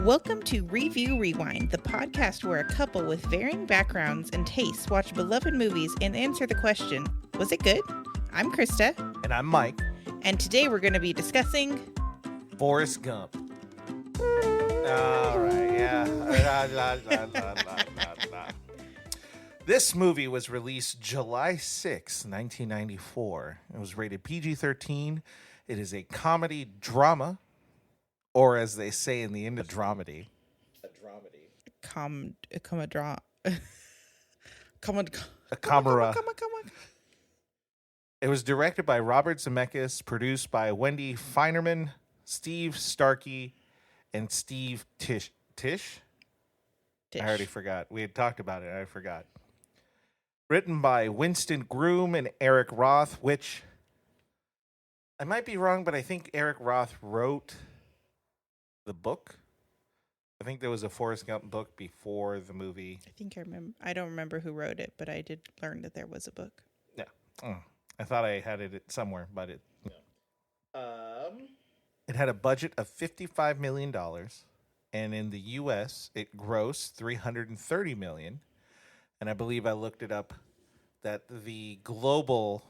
Welcome to Review Rewind, the podcast where a couple with varying backgrounds and tastes watch beloved movies and answer the question, was it good? I'm Krista. And I'm Mike. And today we're going to be discussing Forrest Gump. All right, yeah. This movie was released July 6, 1994. It was rated PG-13. It is a comedy drama, or as they say in the industry, dramedy. A camera. It was directed by Robert Zemeckis, produced by Wendy Feinerman, Steve Starkey, and Steve Tisch. I already forgot. We had talked about it. I forgot. Written by Winston Groom and Eric Roth, which I might be wrong, but I think Eric Roth wrote the book. I think there was a Forrest Gump book before the movie. I think I remember. I don't remember who wrote it, but I did learn that there was a book. Yeah. I thought I had it somewhere, but it. It had a budget of $55 million, and in the U.S., it grossed $330 million. And I believe I looked it up that the global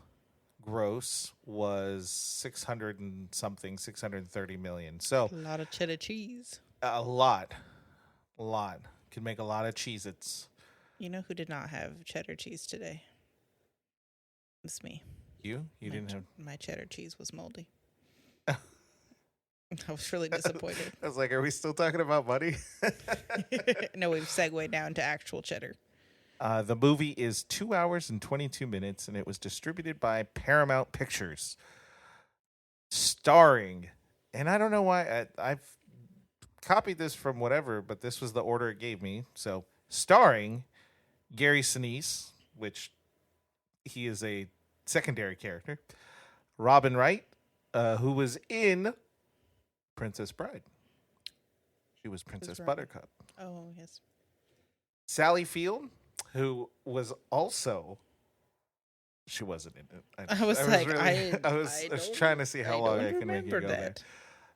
gross was 630 million. So a lot of cheddar cheese. A lot. Could make a lot of Cheez-Its. You know who did not have cheddar cheese today? It's me. You didn't have... My cheddar cheese was moldy. I was really disappointed. I was like, are we still talking about money? No, we've segued down to actual cheddar. The movie is 2 hours and 22 minutes, and it was distributed by Paramount Pictures. Starring, and I don't know why, I've copied this from whatever, but this was the order it gave me. So, starring Gary Sinise, which he is a secondary character. Robin Wright, who was in Princess Bride. She was Princess Buttercup. Oh, yes. Sally Field, who was also... She wasn't in it. I was trying to see how long I can make you go there.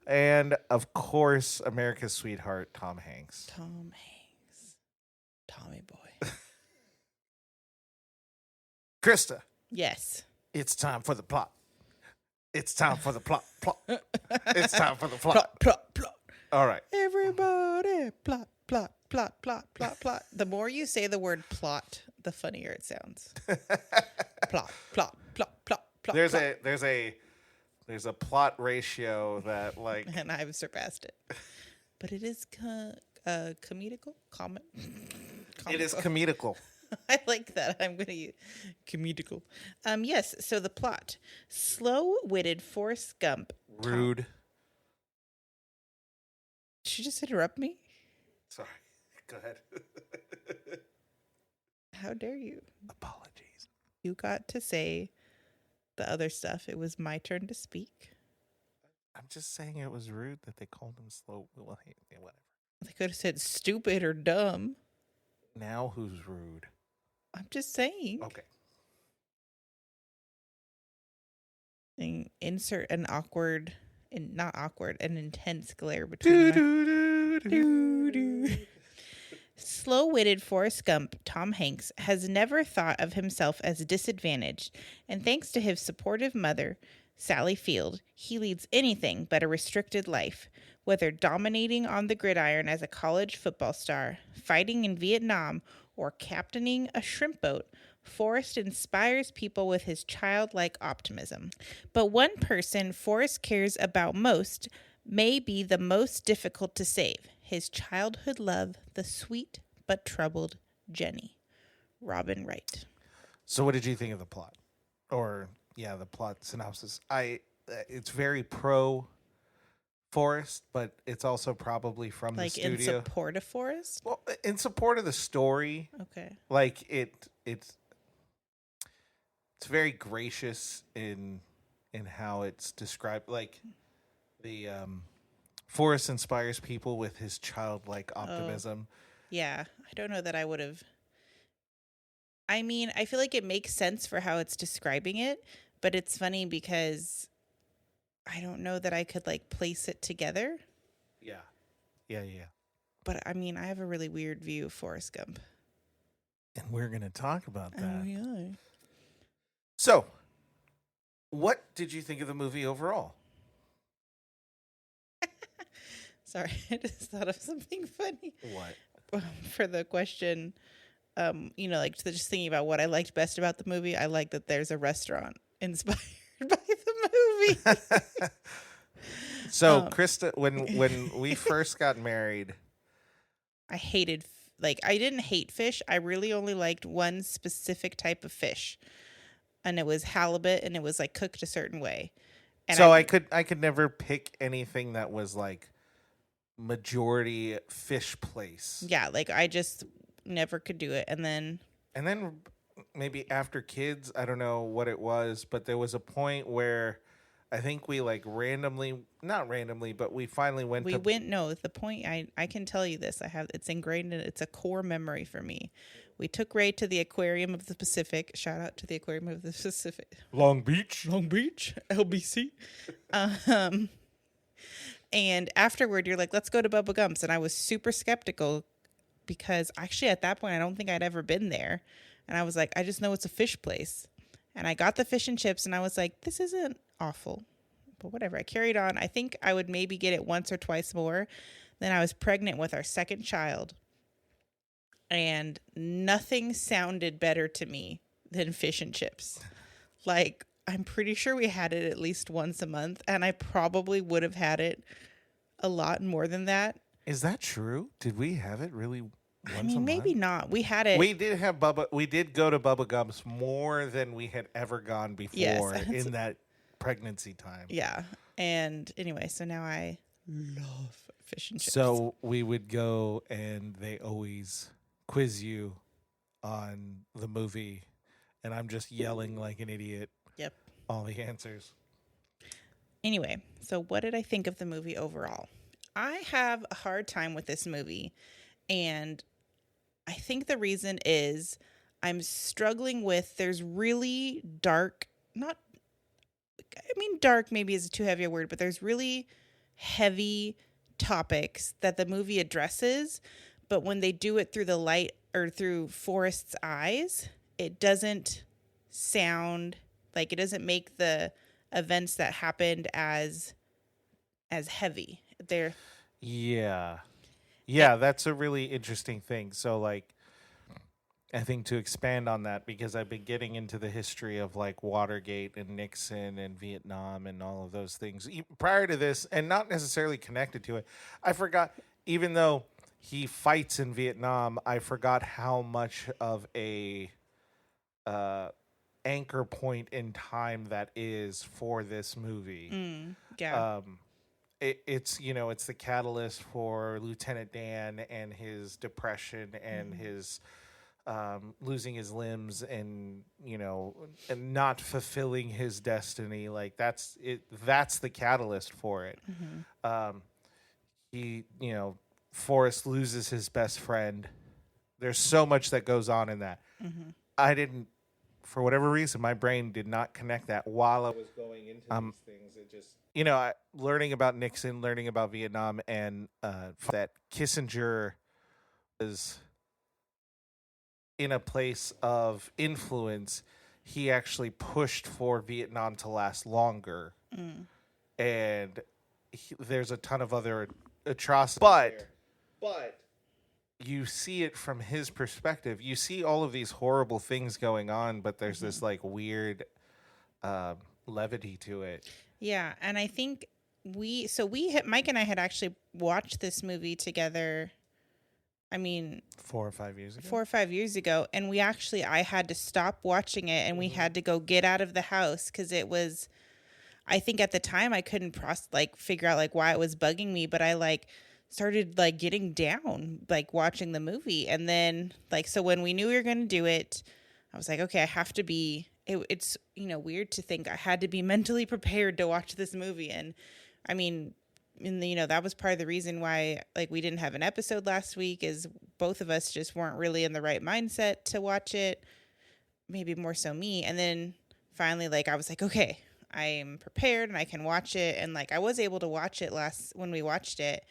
And, of course, America's sweetheart, Tom Hanks. Tommy boy. Krista. Yes. It's time for the plot. It's time for the plot. It's time for the plot. Plot. All right. Everybody, plot. The more you say the word plot, the funnier it sounds. Plot. There's a plot ratio that like, and I've surpassed it. But it is comedical. It is comedical. I like that. I'm going to use comedical. Yes. So the plot: slow-witted Forrest Gump. Rude. Did you just interrupt me? Sorry. Go ahead. How dare you? Apologies. You got to say the other stuff. It was my turn to speak. I'm just saying it was rude that they called him slow. Well, hey, whatever. They could have said stupid or dumb. Now who's rude? I'm just saying. Okay. Insert an an intense glare between Slow-witted Forrest Gump, Tom Hanks, has never thought of himself as disadvantaged, and thanks to his supportive mother, Sally Field, he leads anything but a restricted life. Whether dominating on the gridiron as a college football star, fighting in Vietnam, or captaining a shrimp boat, Forrest inspires people with his childlike optimism. But one person Forrest cares about most may be the most difficult to save. His childhood love, the sweet but troubled Jenny. Robin Wright. So what did you think of the plot? Or, the plot synopsis. It's very pro Forrest, but it's also probably from the studio. Like in support of Forrest? Well, in support of the story. Okay. Like it's very gracious in how it's described. Like the Forrest inspires people with his childlike optimism. Yeah, I don't know that I would have. I mean, I feel like it makes sense for how it's describing it, but it's funny because I don't know that I could like place it together. Yeah. But I mean, I have a really weird view of Forrest Gump. And we're going to talk about that. Oh, yeah. So, what did you think of the movie overall? Sorry, I just thought of something funny. What? For the question, like just thinking about what I liked best about the movie, I like that there's a restaurant inspired by the movie. So, Krista, when we first got married, I hated, I didn't hate fish. I really only liked one specific type of fish, and it was halibut, and it was like cooked a certain way. And so I could never pick anything that was like majority fish place. Yeah, I just never could do it. And then maybe after kids, I don't know what it was, but there was a point where I think we not randomly, but we finally went. The point, I can tell you this. It's ingrained in it's a core memory for me. We took Ray to the Aquarium of the Pacific. Shout out to the Aquarium of the Pacific. Long Beach, LBC. And afterward, you're like, let's go to Bubba Gump's. And I was super skeptical because actually at that point, I don't think I'd ever been there. And I was like, I just know it's a fish place. And I got the fish and chips and I was like, this isn't awful. But whatever. I carried on. I think I would maybe get it once or twice more. Then I was pregnant with our second child. And nothing sounded better to me than fish and chips. I'm pretty sure we had it at least once a month, and I probably would have had it a lot more than that. Is that true? Did we have it really once a month? Maybe not. We had it. We did have we did go to Bubba Gump's more than we had ever gone before in that pregnancy time. Yeah. And anyway, so now I love fish and chips. So we would go, and they always quiz you on the movie, and I'm just yelling like an idiot. Yep. All the answers. Anyway, so what did I think of the movie overall? I have a hard time with this movie, and I think the reason is I'm struggling with there's really dark maybe is too heavy a word, but there's really heavy topics that the movie addresses, but when they do it through the light or through Forrest's eyes, it doesn't sound like it doesn't make the events that happened as heavy. Yeah, that's a really interesting thing. So I think to expand on that, because I've been getting into the history of Watergate and Nixon and Vietnam and all of those things prior to this, and not necessarily connected to it. I forgot, even though he fights in Vietnam, I forgot how much of a anchor point in time that is for this movie. Yeah. It's it's the catalyst for Lieutenant Dan and his depression and his losing his limbs and and not fulfilling his destiny. That's it. That's the catalyst for it. He Forrest loses his best friend. There's so much that goes on in that. I didn't, for whatever reason, my brain did not connect that while I was going into these things. It just, learning about Nixon, learning about Vietnam, and that Kissinger was in a place of influence. He actually pushed for Vietnam to last longer. And there's a ton of other atrocities. But you see it from his perspective. You see all of these horrible things going on, but there's this weird levity to it. Yeah, and I think Mike and I had actually watched this movie together. 4 or 5 years ago. 4 or 5 years ago, and I had to stop watching it, and we had to go get out of the house because it was. I think at the time I couldn't figure out why it was bugging me, but I started getting down watching the movie, and then so when we knew we were going to do it, I was like, okay, I have to be. It's weird to think I had to be mentally prepared to watch this movie, and that was part of the reason why we didn't have an episode last week, is both of us just weren't really in the right mindset to watch it. Maybe more so me, and then finally I was like, okay, I am prepared and I can watch it, and I was able to watch it when we watched it.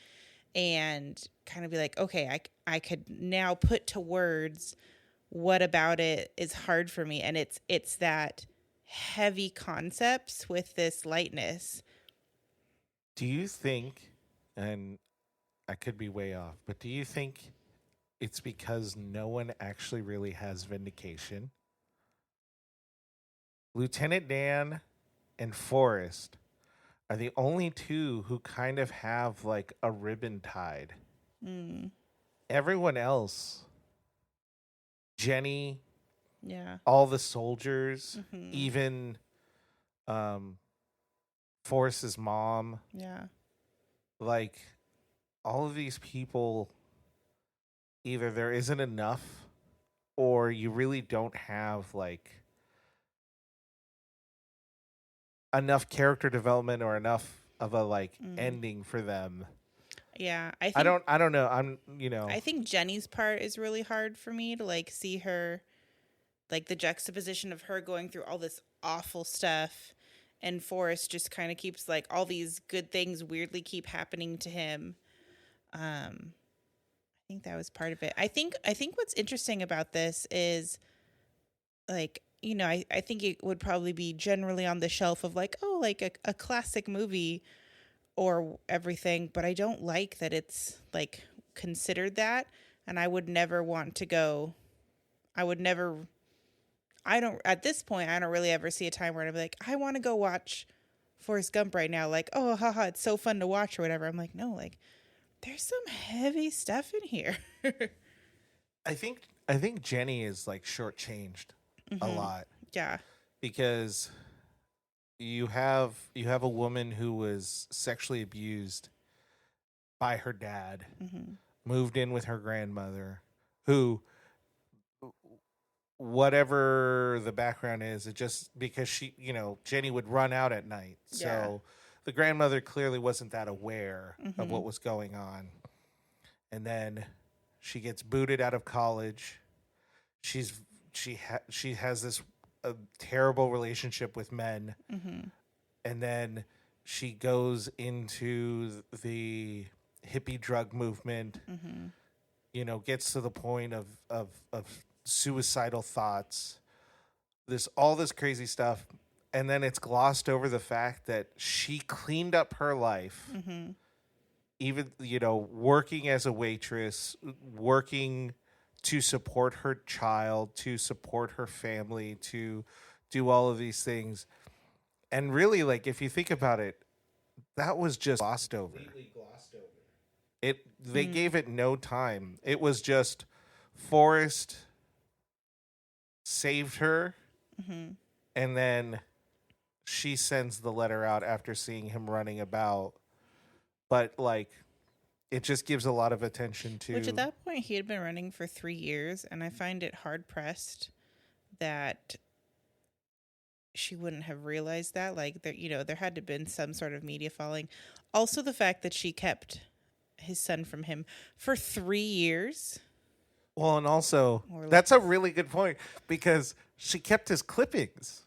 and kind of be like, okay, I could now put to words what about it is hard for me. And it's that heavy concepts with this lightness. Do you think, and I could be way off, but do you think it's because no one actually really has vindication? Lieutenant Dan and Forrest are the only two who kind of have like a ribbon tied. Everyone else, Jenny, Yeah. all the soldiers, even Forrest's mom, Yeah. like all of these people, either there isn't enough or you really don't have like enough character development or enough of a like ending for them. Yeah, I don't know. I think Jenny's part is really hard for me to like see her, like the juxtaposition of her going through all this awful stuff, and Forrest just kind of keeps like all these good things weirdly keep happening to him. I think that was part of it. I think what's interesting about this is like, I think it would probably be generally on the shelf of like, oh, like a classic movie or everything, but I don't like that it's like considered that. And I would never want to go. At this point, I don't really ever see a time where I'd be like, I want to go watch Forrest Gump right now. Like, oh, haha, it's so fun to watch or whatever. I'm like, no, like, there's some heavy stuff in here. I think Jenny is like shortchanged a lot. Yeah. Because you have a woman who was sexually abused by her dad, moved in with her grandmother, who, whatever the background is, it just because she, Jenny would run out at night. Yeah. So the grandmother clearly wasn't that aware of what was going on. And then she gets booted out of college. She has this a terrible relationship with men. And then she goes into the hippie drug movement, gets to the point of suicidal thoughts, all this crazy stuff. And then it's glossed over the fact that she cleaned up her life, even, working as a waitress, working to support her child, to support her family, to do all of these things. And really, like, if you think about it, that was just glossed over. They gave it no time. It was just Forrest saved her, and then she sends the letter out after seeing him running about. But, like, it just gives a lot of attention to... Which at that point, he had been running for 3 years, and I find it hard-pressed that she wouldn't have realized that. Like, there had to have been some sort of media following. Also, the fact that she kept his son from him for 3 years. Well, and also, that's a really good point, because she kept his clippings.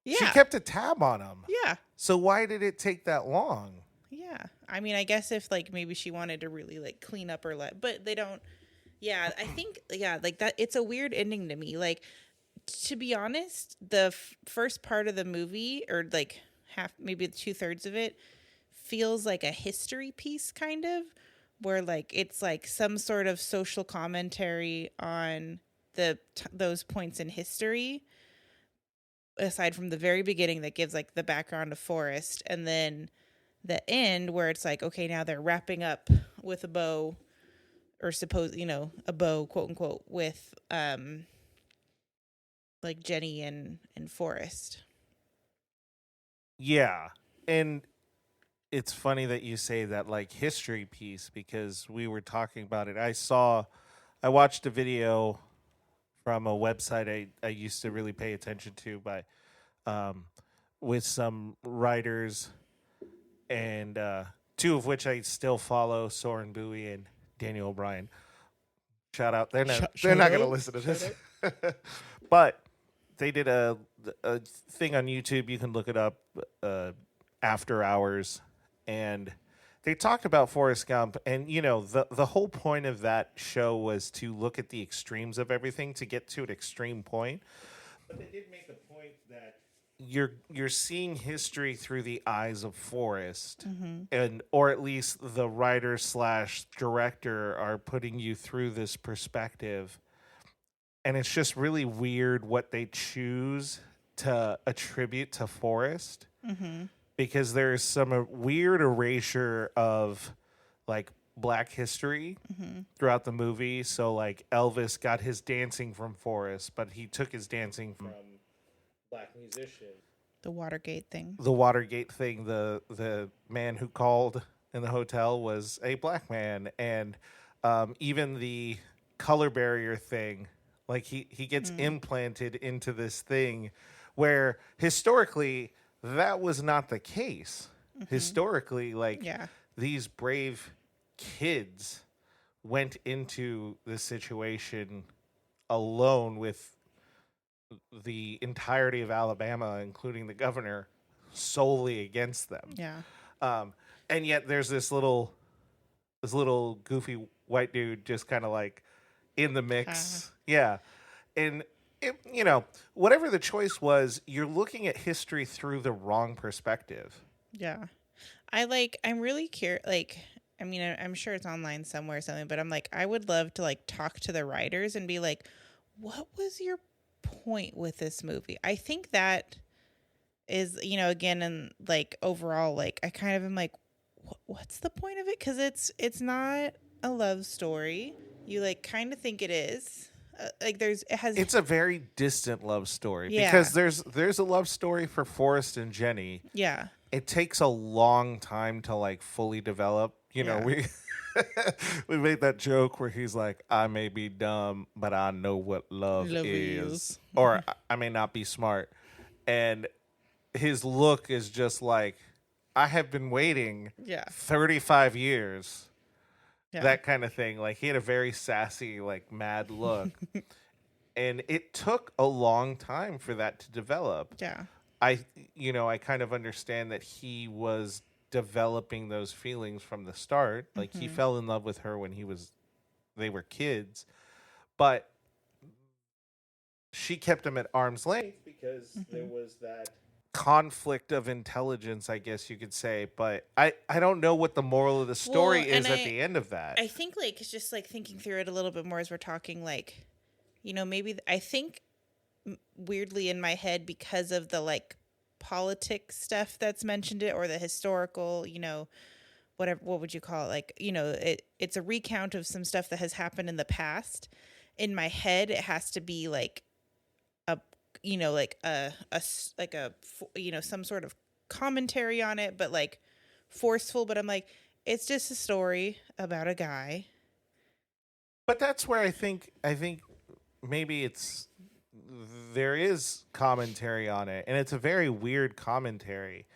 Yeah. She kept a tab on him. Yeah. So why did it take that long? Yeah. I mean, I guess if, like, maybe she wanted to really, like, clean up her life. But they don't... Yeah, I think... Yeah, like, that... It's a weird ending to me. Like, to be honest, the first part of the movie, or, like, maybe 2/3 of it, feels like a history piece, kind of, where, like, it's, like, some sort of social commentary on those points in history, aside from the very beginning that gives, like, the background of Forrest, and then the end where it's like, okay, now they're wrapping up with a bow, or a bow, quote unquote, with like Jenny and Forrest. Yeah. And it's funny that you say that, like, history piece, because we were talking about it. I watched a video from a website I used to really pay attention to with some writers, and two of which I still follow, Soren Bowie and Daniel O'Brien. Shout out. They're not going to listen to this. But they did a thing on YouTube. You can look it up, After Hours. And they talked about Forrest Gump, and the whole point of that show was to look at the extremes of everything to get to an extreme point. But they did make a point that you're seeing history through the eyes of Forrest, and or at least the writer slash director are putting you through this perspective, and it's just really weird what they choose to attribute to Forrest. Because there's some weird erasure of like black history throughout the movie. So like Elvis got his dancing from Forrest, but he took his dancing from black musicians. The Watergate thing. The man who called in the hotel was a black man, and even the color barrier thing, like he gets implanted into this thing where historically that was not the case. Historically, like these brave kids went into this situation alone with the entirety of Alabama, including the governor, solely against them. And yet there's this little goofy white dude just kind of like in the mix. And whatever the choice was, you're looking at history through the wrong perspective. I'm really curious. Like, I mean, I'm sure it's online somewhere or something, but I'm like, I would love to like talk to the writers and be like, what was your point with this movie? I think that is, again, and like overall, like I kind of am like, what's the point of it? Because it's not a love story. You like kind of think it is. It's a very distant love story because there's a love story for Forrest and Jenny. It takes a long time to like fully develop. We we made that joke where he's like, I may be dumb, but I know what love is. Or I may not be smart. And his look is just like, I have been waiting 35 years. That kind of thing. Like he had a very sassy, like mad look. And it took a long time for that to develop. I kind of understand that he was developing those feelings from the start. Like he fell in love with her when they were kids, but she kept him at arm's length because there was that conflict of intelligence, I guess you could say. But I don't know what the moral of the story is at the end of that. I think like it's just like thinking through it a little bit more as we're talking, like, maybe I think weirdly in my head because of the like politics stuff that's mentioned it, or the historical, whatever, what would you call it? Like, it's a recount of some stuff that has happened in the past. In my head, it has to be like some sort of commentary on it, but like forceful. But I'm like, it's just a story about a guy. But that's where I think maybe there is commentary on it, and it's a very weird commentary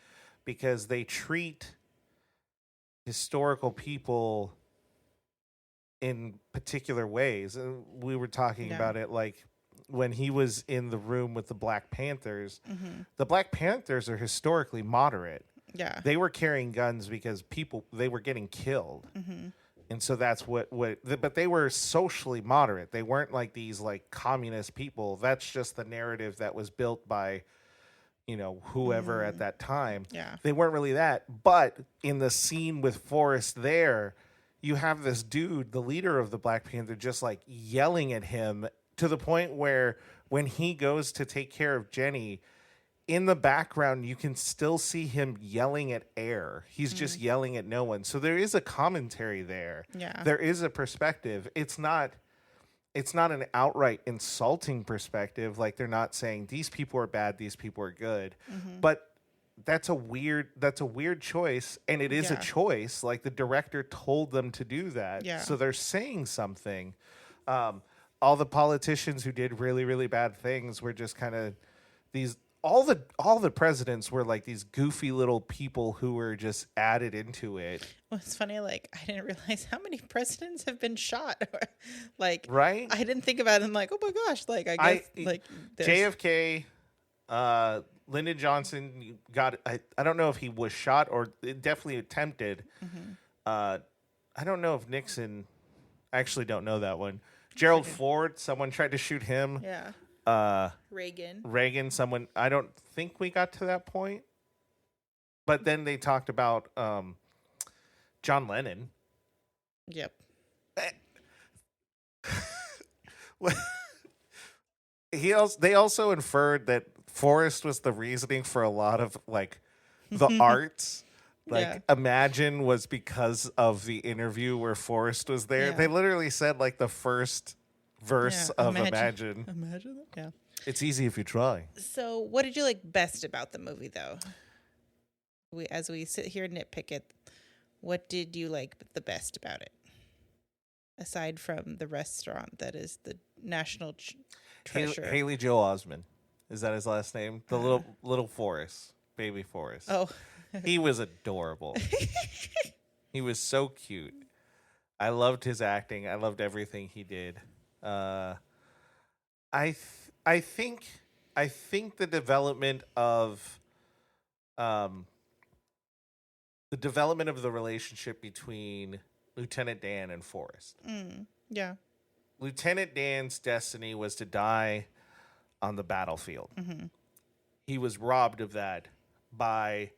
because they treat historical people in particular ways. We were talking about it like when he was in the room with the Black Panthers. The Black Panthers are historically moderate. They were carrying guns because they were getting killed. And so that's but they were socially moderate. They weren't like these like communist people. That's just the narrative that was built by, whoever at that time. They weren't really that. But in the scene with Forrest there, you have this dude, the leader of the Black Panther, just like yelling at him to the point where when he goes to take care of Jenny, in the background, you can still see him yelling at air. He's just yelling at no one. So there is a commentary there. There is a perspective. It's not an outright insulting perspective. Like they're not saying these people are bad, these people are good. But that's a weird choice, and it is a choice. Like the director told them to do that. So they're saying something. All the politicians who did really, really bad things were just kind of these. All the presidents were like these goofy little people who were just added into it. Well, it's funny. Like I didn't realize how many presidents have been shot. Like right? I didn't think about it. I'm like, oh my gosh. Like I guess like JFK, Lyndon Johnson got, I don't know if he was shot or definitely attempted. I don't know if Nixon, I actually don't know that one. Gerald Ford, someone tried to shoot him. Yeah. Reagan, someone, I don't think we got to that point. But then they talked about John Lennon. Yep. They also inferred that Forrest was the reasoning for a lot of like the arts. Like Imagine was because of the interview where Forrest was there. Yeah. They literally said like the first verse of Imagine. Imagine that. Yeah. It's easy if you try. So, what did you like best about the movie, though? As we sit here and nitpick it, what did you like the best about it? Aside from the restaurant that is the national treasure. Haley Joel Osment. Is that his last name? The little Forrest. Baby Forrest. Oh. He was adorable. He was so cute. I loved his acting. I loved everything he did. I think the development of the relationship between Lieutenant Dan and Forrest. Yeah. Lieutenant Dan's destiny was to die on the battlefield. He was robbed of that by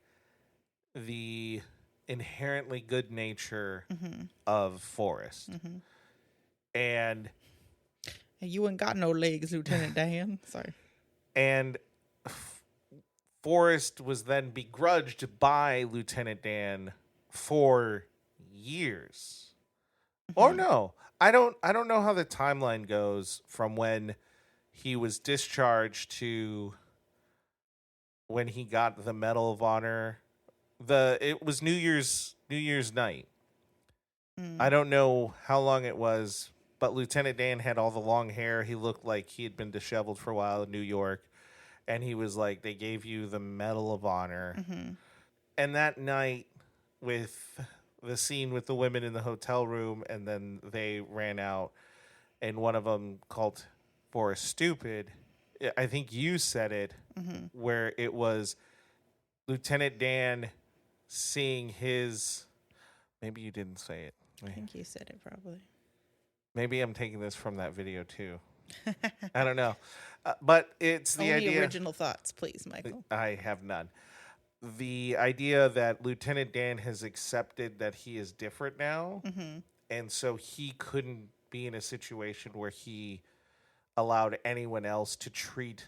the inherently good nature of Forrest. And you ain't got no legs, Lieutenant Dan. Sorry. And Forrest was then begrudged by Lieutenant Dan for years. Or no, I don't know how the timeline goes from when he was discharged to when he got the Medal of Honor. It was New Year's night. I don't know how long it was, but Lieutenant Dan had all the long hair. He looked like he had been disheveled for a while in New York. And he was like, they gave you the Medal of Honor. And that night, with the scene with the women in the hotel room, and then they ran out, and one of them called Forrest stupid. I think you said it, where it was Lieutenant Dan seeing his. Maybe you didn't say it. I think you said it probably. Maybe I'm taking this from that video too. I don't know. But it's the Only idea. Original thoughts, please, Michael. I have none. The idea that Lieutenant Dan has accepted that he is different now, and so he couldn't be in a situation where he allowed anyone else to treat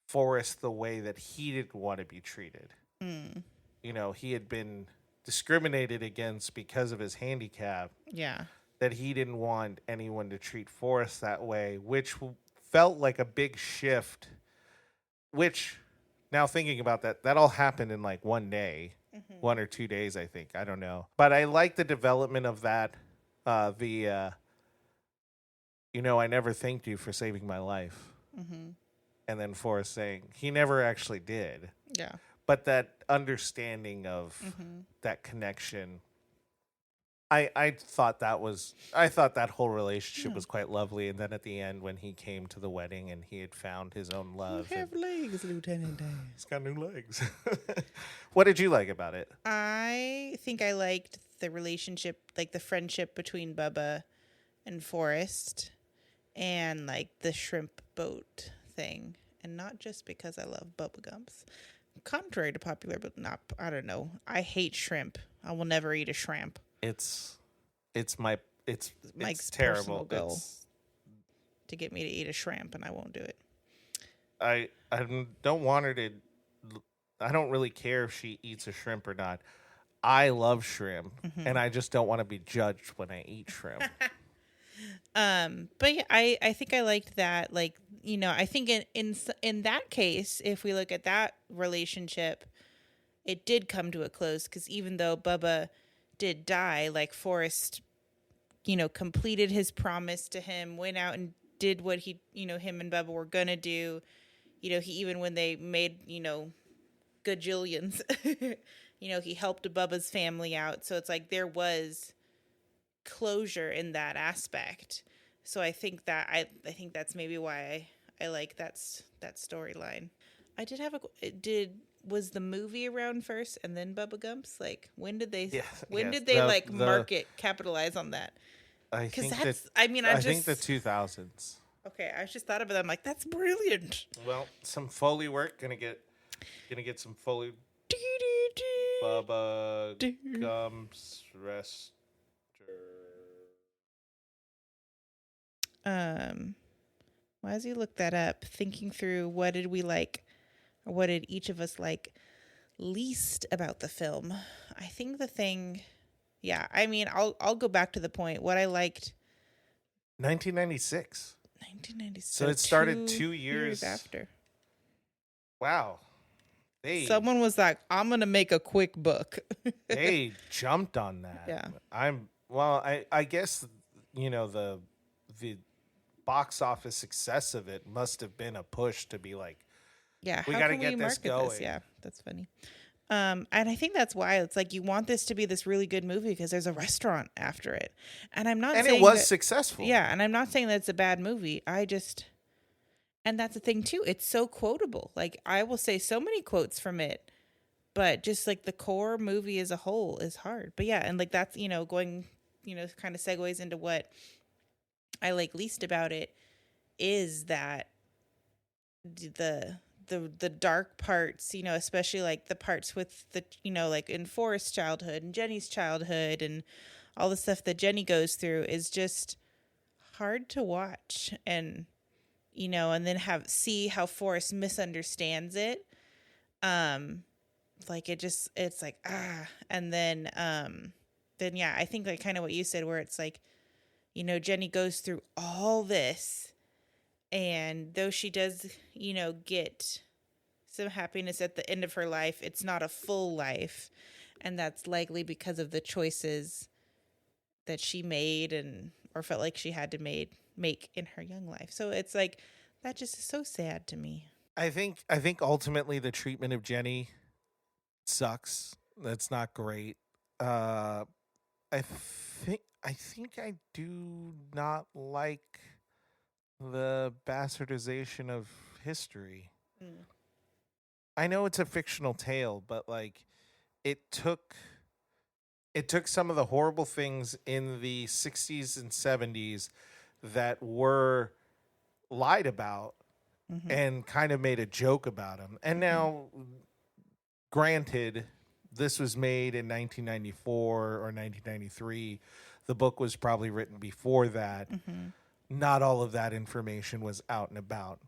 Forrest the way that he didn't want to be treated. You know, he had been discriminated against because of his handicap. Yeah. That he didn't want anyone to treat Forrest that way, which felt like a big shift. Which, now thinking about that all happened in like one day, 1 or 2 days, I think. I don't know. But I like the development of that. I never thanked you for saving my life. And then Forrest saying, he never actually did. Yeah. But that understanding of that connection, I thought that whole relationship was quite lovely. And then at the end, when he came to the wedding and he had found his own love. You have legs, Lieutenant Dan. He's got new legs. What did you like about it? I think I liked the relationship, like the friendship between Bubba and Forrest, and like the shrimp boat thing. And not just because I love Bubba Gumps. Contrary to popular, but not, I don't know. I hate shrimp. I will never eat a shrimp. It's Mike's terrible. Goal to get me to eat a shrimp, and I won't do it. I don't want her to. I don't really care if she eats a shrimp or not. I love shrimp, and I just don't want to be judged when I eat shrimp. But yeah, I think I liked that. Like, you know, I think in that case, if we look at that relationship, it did come to a close, because even though Bubba did die, like Forrest, you know, completed his promise to him, went out and did what he, you know, him and Bubba were gonna do. You know, even when they made, you know, gajillions, you know, he helped Bubba's family out. So it's like there was closure in that aspect. So I think that's maybe why I like that storyline. I did have was the movie around first and then Bubba Gumps? Like, when did they Yes. like market capitalize on that? I Because think that's, that I think the just, 2000s. okay, I just thought about it. I'm like, that's brilliant. Well, some Foley work. Gonna get some Foley. Bubba Gump's Rest. Well, as you look that up, thinking through what did we like, or what did each of us like least about the film, I think the thing, yeah, I mean, I'll go back to the point. What I liked, 1996. 1996. So it started 2 years after. Wow. Someone was like, I'm going to make a quick book. They jumped on that. Yeah. I guess, the box office success of it must have been a push to be like, yeah, we got to get this going. Yeah, that's funny. And I think that's why it's like you want this to be this really good movie because there's a restaurant after it. And I'm not saying it was successful. Yeah, and I'm not saying that it's a bad movie. And that's the thing too. It's so quotable. Like I will say so many quotes from it, but just like the core movie as a whole is hard. But yeah, and like that's, going, kind of segues into what I like least about it is that the dark parts, especially like the parts with the, like in Forrest's childhood and Jenny's childhood and all the stuff that Jenny goes through is just hard to watch. And and then see how Forrest misunderstands it. Like it's like, and then yeah, I think like kind of what you said where it's like, Jenny goes through all this and though she does, get some happiness at the end of her life, it's not a full life. And that's likely because of the choices that she made or felt like she had to make in her young life. So it's like that just is so sad to me. I think ultimately the treatment of Jenny sucks. That's not great. I think I do not like the bastardization of history. I know it's a fictional tale, but like it took some of the horrible things in the 60s and 70s that were lied about and kind of made a joke about them. And now, granted, this was made in 1994 or 1993. The book was probably written before that. Not all of that information was out and about.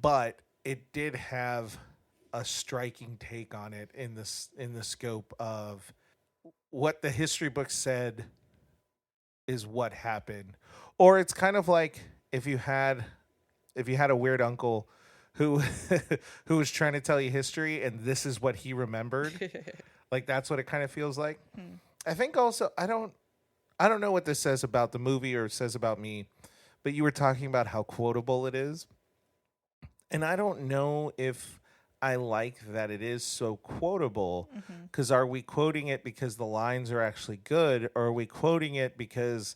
But it did have a striking take on it in the scope of what the history book said is what happened. Or it's kind of like if you had a weird uncle who who was trying to tell you history and this is what he remembered. Like that's what it kind of feels like. I think also I don't know what this says about the movie or says about me, but you were talking about how quotable it is. And I don't know if I like that it is so quotable, because are we quoting it because the lines are actually good, or are we quoting it because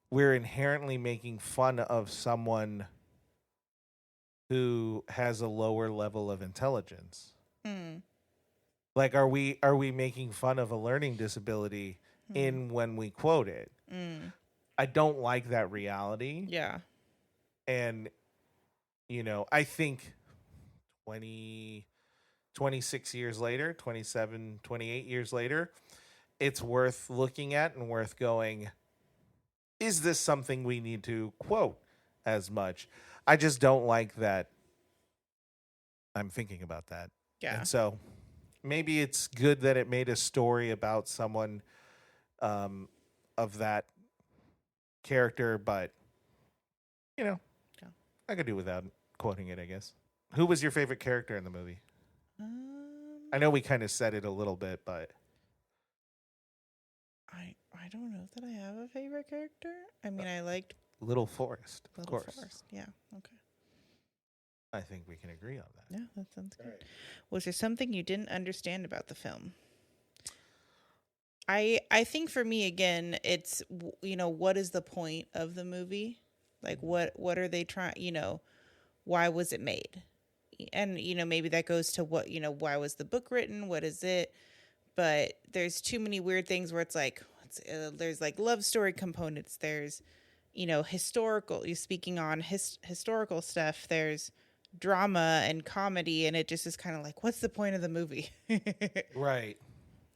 we're inherently making fun of someone who has a lower level of intelligence? Like, are we making fun of a learning disability in when we quote it? I don't like that reality. Yeah. And, I think 26 years later, 27, 28 years later, it's worth looking at and worth going, is this something we need to quote as much? I just don't like that I'm thinking about that. Yeah. And so maybe it's good that it made a story about someone of that character, but, I could do without quoting it, I guess. Who was your favorite character in the movie? I know we kind of said it a little bit, but I don't know that I have a favorite character. I mean, I liked Little Forrest, of course. Forrest. Yeah. Okay. I think we can agree on that. Yeah, that sounds good. Right. Was there something you didn't understand about the film? I think for me again, it's what is the point of the movie? Like what are they trying? Why was it made? and maybe that goes to what, why was the book written? What is it? But there's too many weird things where it's like, there's like love story components. There's, historical, you speaking on historical stuff. There's drama and comedy. And it just is kind of like, what's the point of the movie? Right.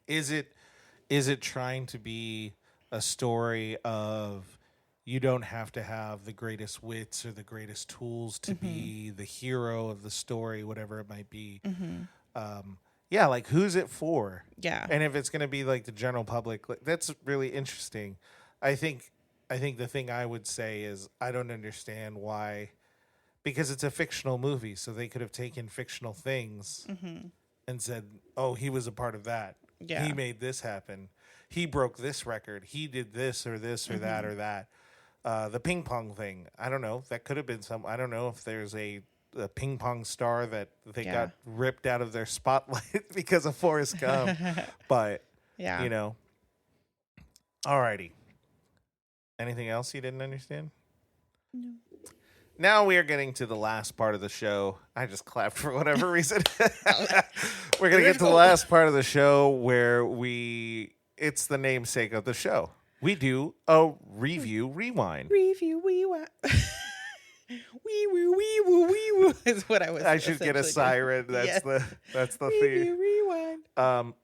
Is it trying to be a story of you don't have to have the greatest wits or the greatest tools to be the hero of the story, whatever it might be? Yeah, like who's it for? Yeah. And if it's going to be like the general public, that's really interesting. I think the thing I would say is I don't understand why, because it's a fictional movie, so they could have taken fictional things and said, "Oh, he was a part of that. Yeah. He made this happen. He broke this record. He did this or that or that." The ping pong thing, I don't know. That could have been I don't know if there's a ping pong star that they got ripped out of their spotlight because of Forrest Gump. But, Alrighty. Anything else you didn't understand? No. Now we are getting to the last part of the show. I just clapped for whatever reason. We're going to get to the last part of the show where it's the namesake of the show. We do a review rewind. Review rewind. Wee woo wee woo wee woo is what I should get a siren. That's the theme. Rewind.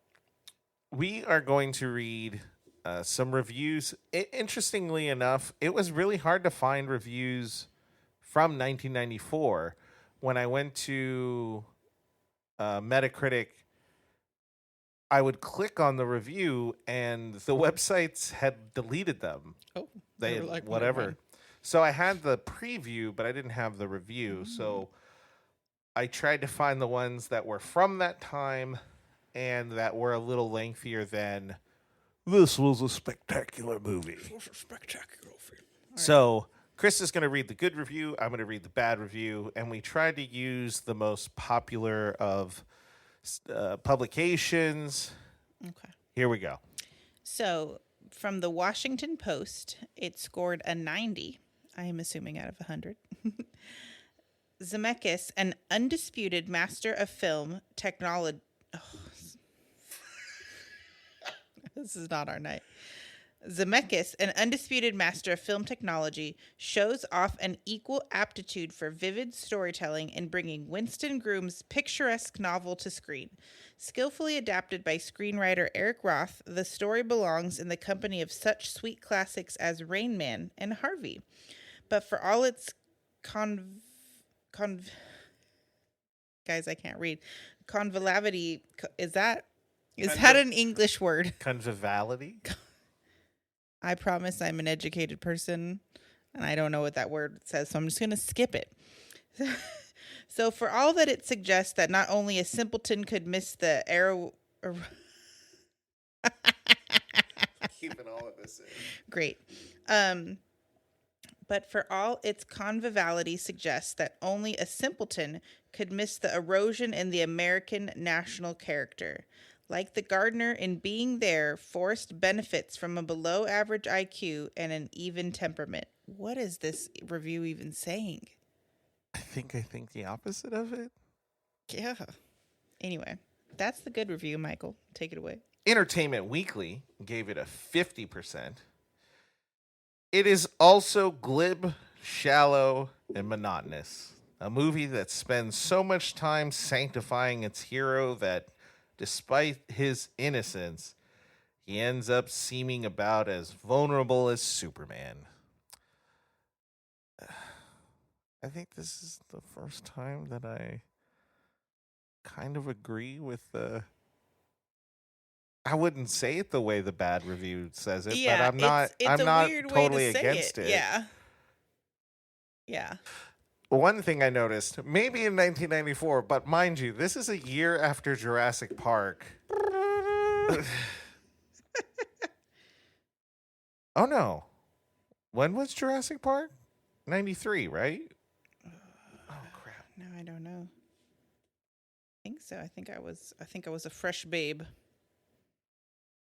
We are going to read some reviews. Interestingly enough, it was really hard to find reviews from 1994. When I went to Metacritic, I would click on the review, and the websites had deleted them. Oh, they had like whatever. So I had the preview, but I didn't have the review. So I tried to find the ones that were from that time and that were a little lengthier than this was a spectacular movie. This was a spectacular film. So Chris is going to read the good review. I'm going to read the bad review. And we tried to use the most popular of publications. Okay. Here we go. So from the Washington Post, it scored a 90. I am assuming out of 100. Zemeckis, an undisputed master of film technology. Oh. This is not our night. Zemeckis, an undisputed master of film technology, shows off an equal aptitude for vivid storytelling in bringing Winston Groom's picturesque novel to screen. Skillfully adapted by screenwriter Eric Roth, the story belongs in the company of such sweet classics as Rain Man and Harvey. But for all its guys, I can't read. Conviviality, is that an English word? Conviviality? I promise I'm an educated person, and I don't know what that word says, so I'm just going to skip it. So for all that it suggests that not only a simpleton could miss the arrow... Keeping all of this in. Great. But for all its conviviality suggests that only a simpleton could miss the erosion in the American national character. Like the gardener in Being There, Forrest benefits from a below-average IQ and an even temperament. What is this review even saying? I think the opposite of it. Yeah. Anyway, that's the good review, Michael. Take it away. Entertainment Weekly gave it a 50%. It is also glib, shallow, and monotonous. A movie that spends so much time sanctifying its hero that, despite his innocence, he ends up seeming about as vulnerable as Superman. I think this is the first time that I kind of agree with the... I wouldn't say it the way the bad review says it, yeah, but I'm not totally against it. Yeah. Yeah. One thing I noticed, maybe in 1994, but mind you, this is a year after Jurassic Park. Oh, no. When was Jurassic Park? 93, right? Oh, crap. No, I don't know. I think so. I think I was a fresh babe.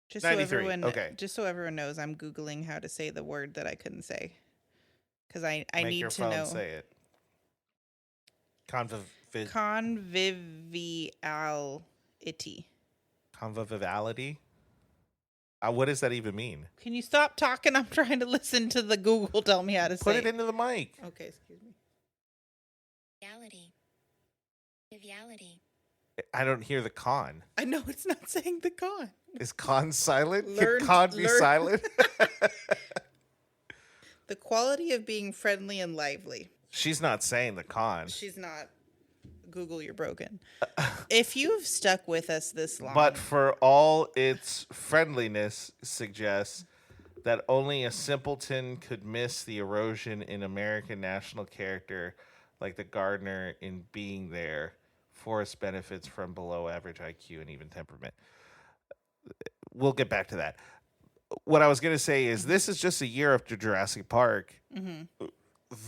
Just so everyone knows, I'm Googling how to say the word that I couldn't say. Because I Make need your to phone know. Say it. Conviviality. Conviviality? What does that even mean? Can you stop talking? I'm trying to listen to the Google tell me how to Put say it into the mic. Okay, excuse me. Conviviality. I don't hear the con. I know it's not saying the con. Is con silent? Learn- Can con be learn- silent? The quality of being friendly and lively. She's not saying the con. She's not. Google, you're broken. If you've stuck with us this long. But for all its friendliness suggests that only a simpleton could miss the erosion in American national character like the gardener in Being There. Forrest benefits from below average IQ and even temperament. We'll get back to that. What I was going to say is this is just a year after Jurassic Park. Mm-hmm.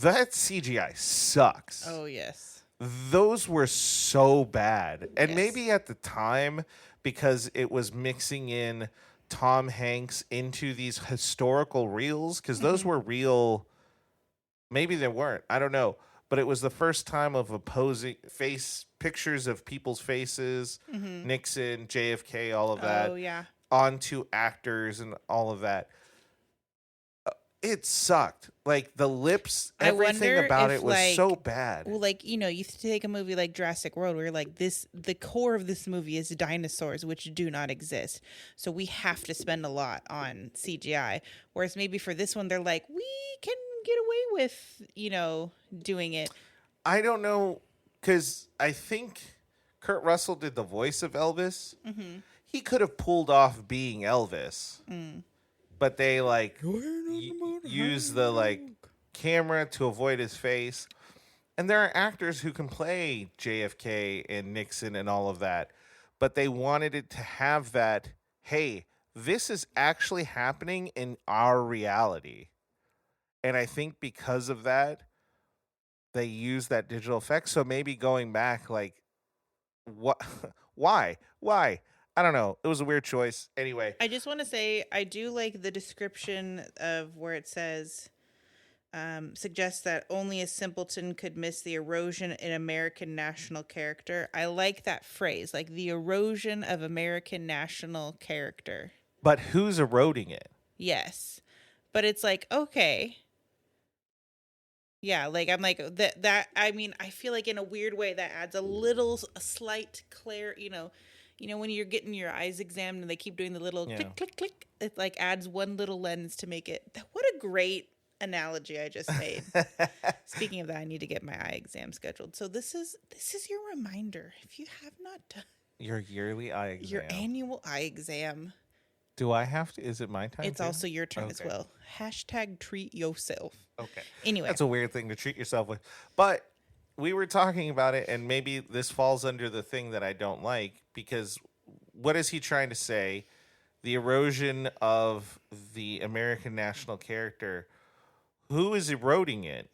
That CGI sucks. Oh, yes. Those were so bad. And Yes. maybe at the time, because it was mixing in Tom Hanks into these historical reels, because those were real. Maybe they weren't. I don't know. But it was the first time of opposing face pictures of people's faces, Nixon, JFK, all of that, Oh, yeah. onto actors and all of that. It sucked. Like the lips, I everything wonder about if, it was like- so bad. Well, like, you know, you take a movie like Jurassic World where like the core of this movie is dinosaurs, which do not exist. So we have to spend a lot on CGI. Whereas maybe for this one, they're like, we can get away with, doing it. I don't know, because I think Kurt Russell did the voice of Elvis. Mm-hmm. He could have pulled off being Elvis, but they use the camera to avoid his face. And there are actors who can play JFK and Nixon and all of that, but they wanted it to have that, hey, this is actually happening in our reality. And I think because of that, they use that digital effect. So maybe going back, what? Why? I don't know. It was a weird choice. Anyway, I just want to say I do like the description of where it says suggests that only a simpleton could miss the erosion in American national character. I like that phrase, like the erosion of American national character. but who's eroding it? Yes. But it's like, okay. Yeah, like I'm like that I mean, I feel like in a weird way that adds a slight clear, when you're getting your eyes examined and they keep doing the little click click click, it like adds one little lens to make it. What a great analogy I just made. Speaking of that, I need to get my eye exam scheduled. So this is your reminder. If you have not done Your yearly eye exam. your annual eye exam, Do I have to? Is it my time? it's too? also your turn as Okay. well. #treat yourself. Okay. Anyway, That's a weird thing to treat yourself with. But we were talking about it, and maybe this falls under the thing that I don't like, because what is he trying to say? The erosion of the American national character. Who is eroding it?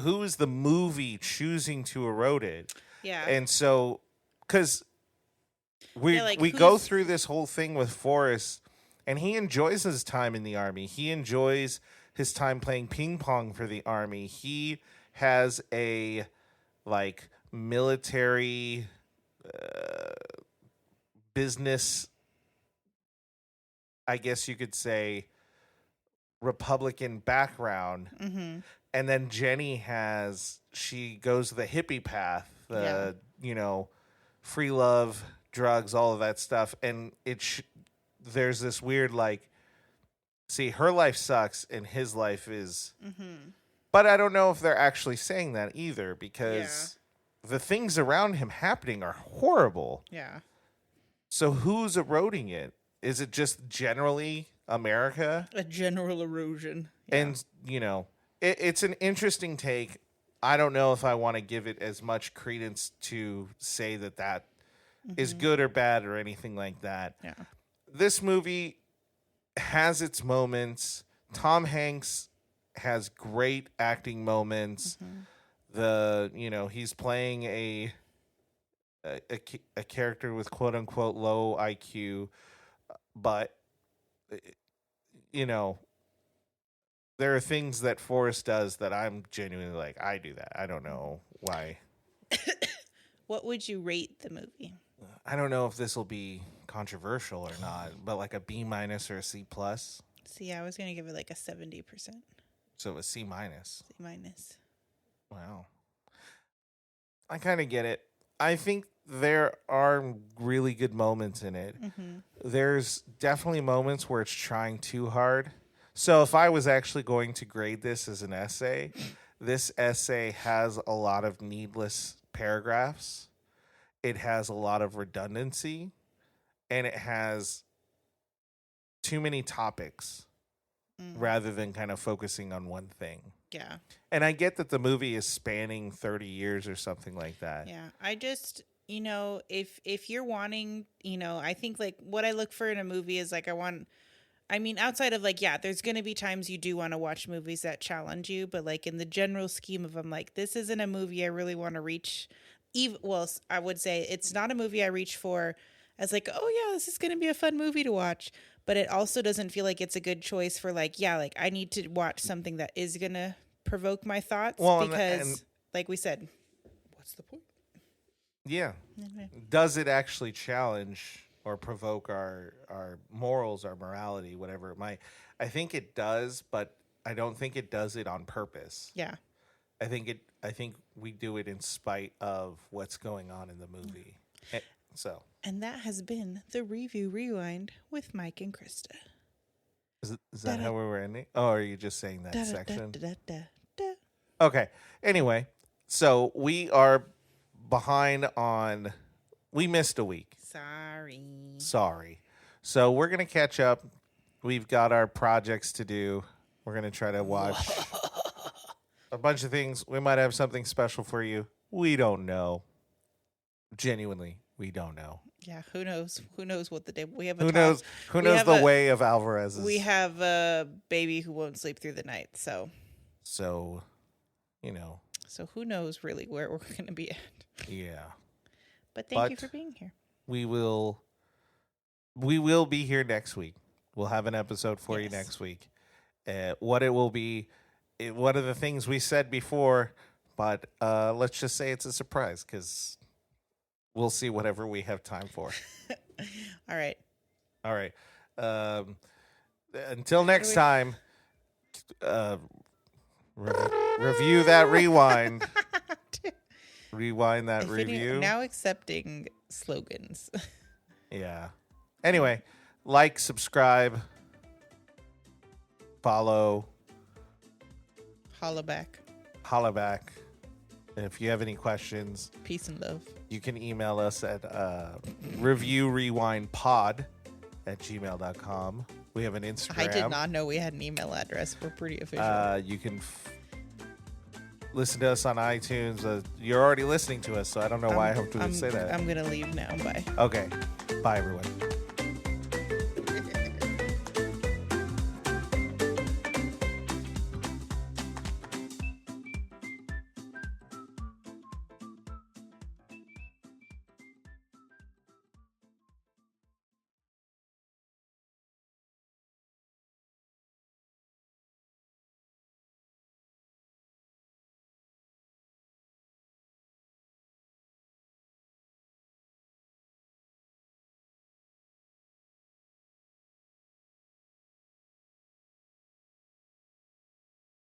Who is the movie choosing to erode it? yeah. And so, because we Yeah, like, we go who's- through this whole thing with Forrest, and he enjoys his time in the Army. He enjoys his time playing ping pong for the Army. He has a military business, I guess you could say, Republican background. And then Jenny she goes the hippie path, free love, drugs, all of that stuff. And there's this weird, see, her life sucks and his life is, but I don't know if they're actually saying that either, because the things around him happening are horrible. Yeah. So who's eroding it? Is it just generally America? A general erosion. Yeah. And, it's an interesting take. I don't know if I want to give it as much credence to say that is good or bad or anything like that. Yeah. This movie has its moments. Tom Hanks has great acting moments. He's playing a character with quote unquote low IQ, but there are things that Forrest does that I'm genuinely like, I do that. I don't know why. What would you rate the movie? I don't know if this will be controversial or not, but like a B- or a C+. See, I was gonna give it like a 70%. So a C-. C minus. Wow. I kind of get it. I think there are really good moments in it. Mm-hmm. There's definitely moments where it's trying too hard. So if I was actually going to grade this as an essay, this essay has a lot of needless paragraphs. It has a lot of redundancy, and it has too many topics rather than kind of focusing on one thing. Yeah. And I get that the movie is spanning 30 years or something like that. Yeah. I just, if you're wanting, I think like what I look for in a movie is like outside of like, yeah, there's going to be times you do want to watch movies that challenge you, but like in the general scheme of them, like this isn't a movie I really want to reach. Well, I would say it's not a movie I reach for as like, oh yeah, this is going to be a fun movie to watch. But it also doesn't feel like it's a good choice for like, yeah, like I need to watch something that is going to provoke my thoughts because like we said, what's the point? Yeah. Okay. Does it actually challenge or provoke our morals, our morality, whatever it might? I think it does, but I don't think it does it on purpose. Yeah. I think we do it in spite of what's going on in the movie. And that has been the Review Rewind with Mike and Krista. Is that how we were ending? Oh, are you just saying that section? Okay. Anyway, so we are behind on. We missed a week. Sorry. So we're gonna catch up. We've got our projects to do. We're gonna try to watch a bunch of things. We might have something special for you. We don't know. Genuinely, we don't know. Yeah, who knows? Who knows what the day? We have Who knows the way of Alvarez's. We have a baby who won't sleep through the night, so So who knows really where we're going to be at? Yeah. But thank you for being here. We will be here next week. We'll have an episode for you next week. What it will be, one of the things we said before, but let's just say it's a surprise because we'll see whatever we have time for. All right. Until next time, review that rewind. Rewind that review. Now accepting slogans. Yeah. Anyway, like, subscribe, follow. Holla back. And if you have any questions, peace and love. You can email us at reviewrewindpod@gmail.com. We have an Instagram. I did not know we had an email address. We're pretty official. You can listen to us on iTunes. You're already listening to us, so I don't know why I have to say that. I'm going to leave now. Bye. Okay. Bye, everyone.